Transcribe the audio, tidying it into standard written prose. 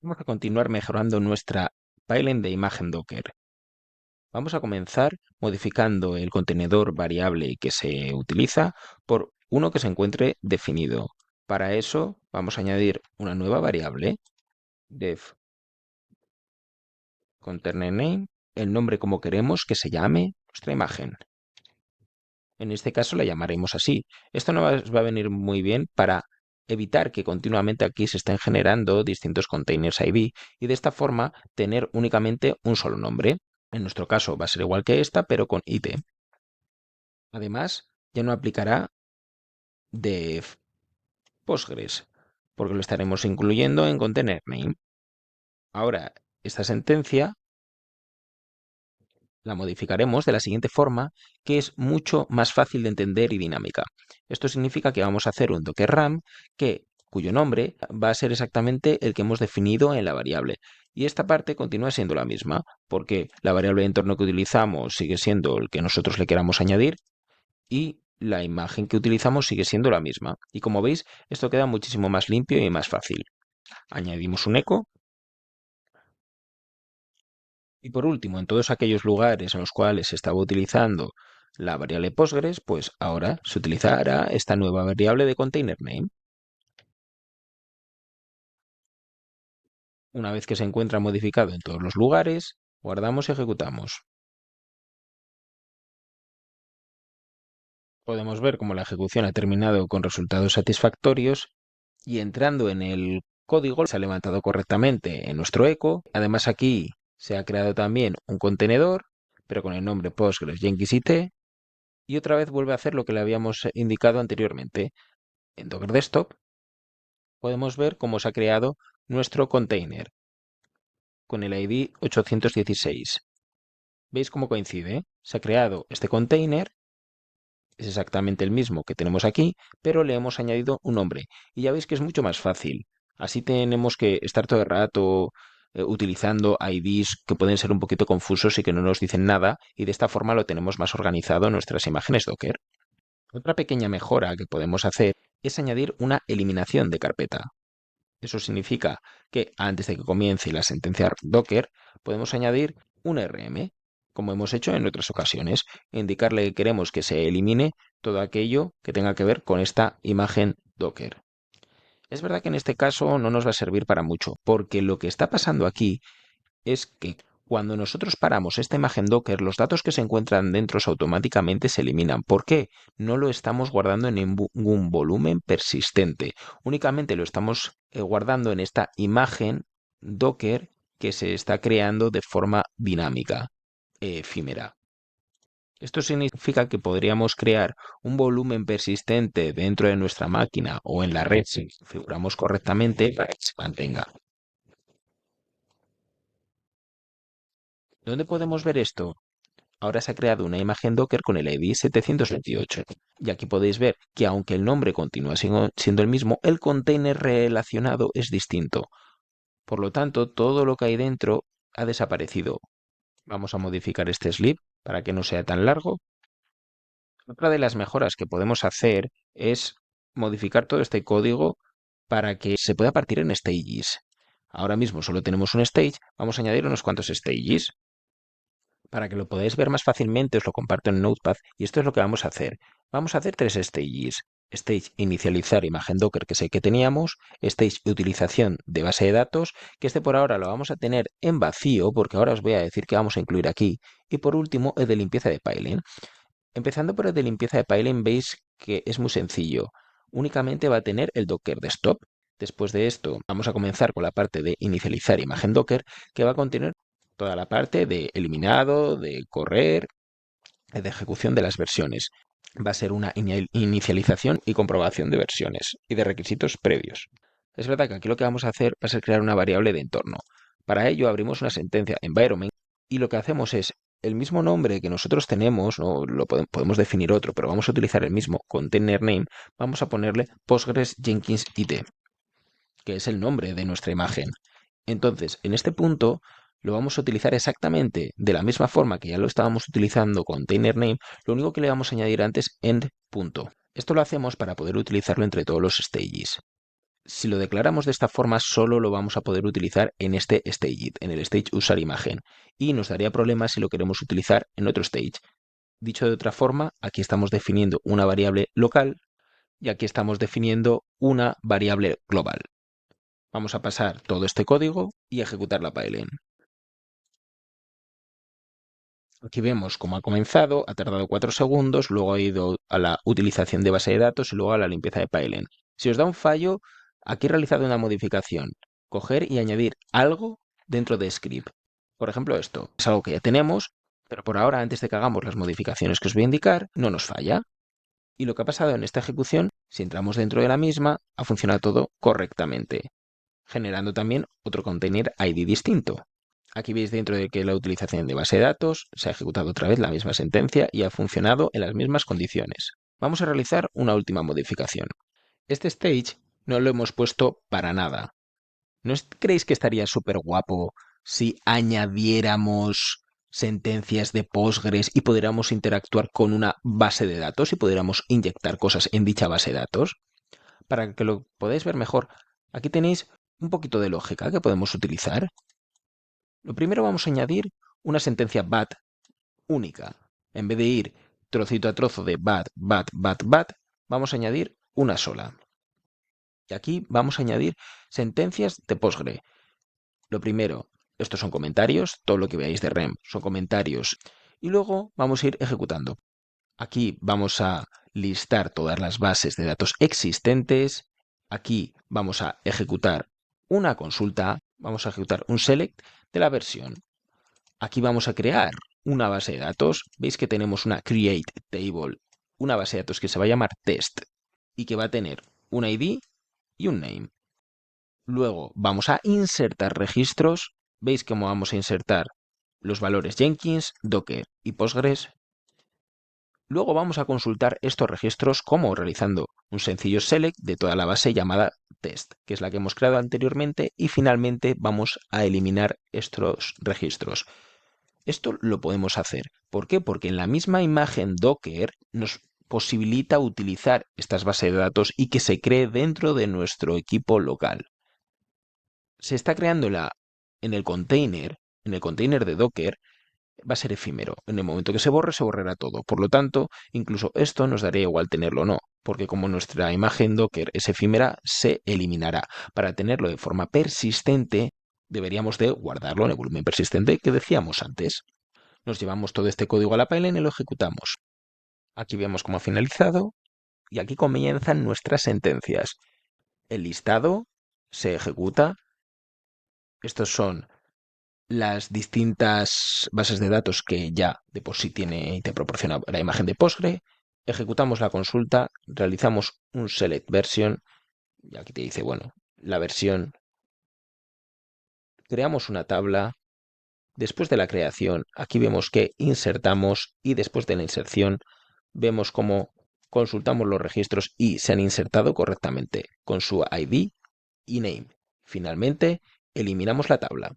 Vamos a continuar mejorando nuestra pipeline de imagen Docker. Vamos a comenzar modificando el contenedor variable que se utiliza por uno que se encuentre definido. Para eso vamos a añadir una nueva variable, def container name, el nombre como queremos que se llame nuestra imagen. En este caso la llamaremos así. Esto nos va a venir muy bien para evitar que continuamente aquí se estén generando distintos containers ID y de esta forma tener únicamente un solo nombre. En nuestro caso va a ser igual que esta, pero con ID. Además, ya no aplicará def Postgres, porque lo estaremos incluyendo en container name. Ahora, esta sentencia la modificaremos de la siguiente forma, que es mucho más fácil de entender y dinámica. Esto significa que vamos a hacer un docker RAM cuyo nombre va a ser exactamente el que hemos definido en la variable. Y esta parte continúa siendo la misma, porque la variable de entorno que utilizamos sigue siendo el que nosotros le queramos añadir y la imagen que utilizamos sigue siendo la misma. Y como veis, esto queda muchísimo más limpio y más fácil. Añadimos un eco. Y por último, en todos aquellos lugares en los cuales se estaba utilizando la variable Postgres, pues ahora se utilizará esta nueva variable de container name. Una vez que se encuentra modificado en todos los lugares, guardamos y ejecutamos. Podemos ver cómo la ejecución ha terminado con resultados satisfactorios y entrando en el código se ha levantado correctamente en nuestro eco. Además aquí se ha creado también un contenedor, pero con el nombre Postgres Jenkins IT. Y otra vez vuelve a hacer lo que le habíamos indicado anteriormente. En Docker Desktop podemos ver cómo se ha creado nuestro container con el ID 816. ¿Veis cómo coincide? Se ha creado este container, es exactamente el mismo que tenemos aquí, pero le hemos añadido un nombre. Y ya veis que es mucho más fácil. Así tenemos que estar todo el rato utilizando IDs que pueden ser un poquito confusos y que no nos dicen nada, y de esta forma lo tenemos más organizado en nuestras imágenes Docker. Otra pequeña mejora que podemos hacer es añadir una eliminación de carpeta. Eso significa que antes de que comience la sentencia Docker, podemos añadir un RM, como hemos hecho en otras ocasiones, e indicarle que queremos que se elimine todo aquello que tenga que ver con esta imagen Docker. Es verdad que en este caso no nos va a servir para mucho, porque lo que está pasando aquí es que cuando nosotros paramos esta imagen Docker, los datos que se encuentran dentro automáticamente se eliminan. ¿Por qué? No lo estamos guardando en ningún volumen persistente. Únicamente lo estamos guardando en esta imagen Docker que se está creando de forma dinámica, efímera. Esto significa que podríamos crear un volumen persistente dentro de nuestra máquina o en la red si configuramos correctamente para que se mantenga. ¿Dónde podemos ver esto? Ahora se ha creado una imagen Docker con el ID 728. Y aquí podéis ver que aunque el nombre continúa siendo el mismo, el container relacionado es distinto. Por lo tanto, todo lo que hay dentro ha desaparecido. Vamos a modificar este slip para que no sea tan largo. Otra de las mejoras que podemos hacer es modificar todo este código para que se pueda partir en stages. Ahora mismo solo tenemos un stage, vamos a añadir unos cuantos stages. Para que lo podáis ver más fácilmente, os lo comparto en Notepad y esto es lo que vamos a hacer. Vamos a hacer tres stages. Stage inicializar imagen Docker, que es el que teníamos. Stage utilización de base de datos, que este por ahora lo vamos a tener en vacío, porque ahora os voy a decir que vamos a incluir aquí. Y por último, el de limpieza de pipeline. Empezando por el de limpieza de pipeline, veis que es muy sencillo. Únicamente va a tener el Docker Desktop. Después de esto, vamos a comenzar con la parte de inicializar imagen Docker, que va a contener toda la parte de eliminado, de correr, de ejecución de las versiones. Va a ser una inicialización y comprobación de versiones y de requisitos previos. Es verdad que aquí lo que vamos a hacer va a ser crear una variable de entorno. Para ello abrimos una sentencia environment y lo que hacemos es el mismo nombre que nosotros tenemos, no lo podemos definir otro, pero vamos a utilizar el mismo container name, vamos a ponerle Postgres Jenkins IT, que es el nombre de nuestra imagen. Entonces, en este punto lo vamos a utilizar exactamente de la misma forma que ya lo estábamos utilizando con container name, lo único que le vamos a añadir antes end punto. Esto lo hacemos para poder utilizarlo entre todos los stages. Si lo declaramos de esta forma, solo lo vamos a poder utilizar en este stage, en el stage usar imagen, y nos daría problemas si lo queremos utilizar en otro stage. Dicho de otra forma, aquí estamos definiendo una variable local y aquí estamos definiendo una variable global. Vamos a pasar todo este código y ejecutar la pipeline. Aquí vemos cómo ha comenzado, ha tardado 4 segundos, luego ha ido a la utilización de base de datos y luego a la limpieza de pipeline. Si os da un fallo, aquí he realizado una modificación. Coger y añadir algo dentro de script. Por ejemplo, esto es algo que ya tenemos, pero por ahora, antes de que hagamos las modificaciones que os voy a indicar, no nos falla. Y lo que ha pasado en esta ejecución, si entramos dentro de la misma, ha funcionado todo correctamente, generando también otro container ID distinto. Aquí veis dentro de que la utilización de base de datos se ha ejecutado otra vez la misma sentencia y ha funcionado en las mismas condiciones. Vamos a realizar una última modificación. Este stage no lo hemos puesto para nada. ¿No creéis que estaría súper guapo si añadiéramos sentencias de Postgres y pudiéramos interactuar con una base de datos y pudiéramos inyectar cosas en dicha base de datos? Para que lo podáis ver mejor, aquí tenéis un poquito de lógica que podemos utilizar. Lo primero vamos a añadir una sentencia bat única. En vez de ir trocito a trozo de bat, vamos a añadir una sola. Y aquí vamos a añadir sentencias de Postgre. Lo primero, estos son comentarios, todo lo que veáis de REM son comentarios. Y luego vamos a ir ejecutando. Aquí vamos a listar todas las bases de datos existentes. Aquí vamos a ejecutar una consulta, vamos a ejecutar un select de la versión. Aquí vamos a crear una base de datos. Veis que tenemos una create table, una base de datos que se va a llamar test y que va a tener un ID y un name. Luego vamos a insertar registros. Veis cómo vamos a insertar los valores Jenkins, Docker y Postgres. Luego vamos a consultar estos registros como realizando un sencillo select de toda la base llamada test, que es la que hemos creado anteriormente, y finalmente vamos a eliminar estos registros. Esto lo podemos hacer. ¿Por qué? Porque en la misma imagen Docker nos posibilita utilizar estas bases de datos y que se cree dentro de nuestro equipo local. Se está creando en el container de Docker, va a ser efímero. En el momento que se borre, se borrará todo. Por lo tanto, incluso esto nos daría igual tenerlo o no, porque como nuestra imagen Docker es efímera, se eliminará. Para tenerlo de forma persistente, deberíamos de guardarlo en el volumen persistente que decíamos antes. Nos llevamos todo este código a la pipeline y lo ejecutamos. Aquí vemos cómo ha finalizado y aquí comienzan nuestras sentencias. El listado se ejecuta. Estos son las distintas bases de datos que ya de por sí tiene y te proporciona la imagen de Postgre. Ejecutamos la consulta, realizamos un select version y aquí te dice, bueno, la versión. Creamos una tabla. Después de la creación, aquí vemos que insertamos y después de la inserción vemos cómo consultamos los registros y se han insertado correctamente con su ID y name. Finalmente, eliminamos la tabla.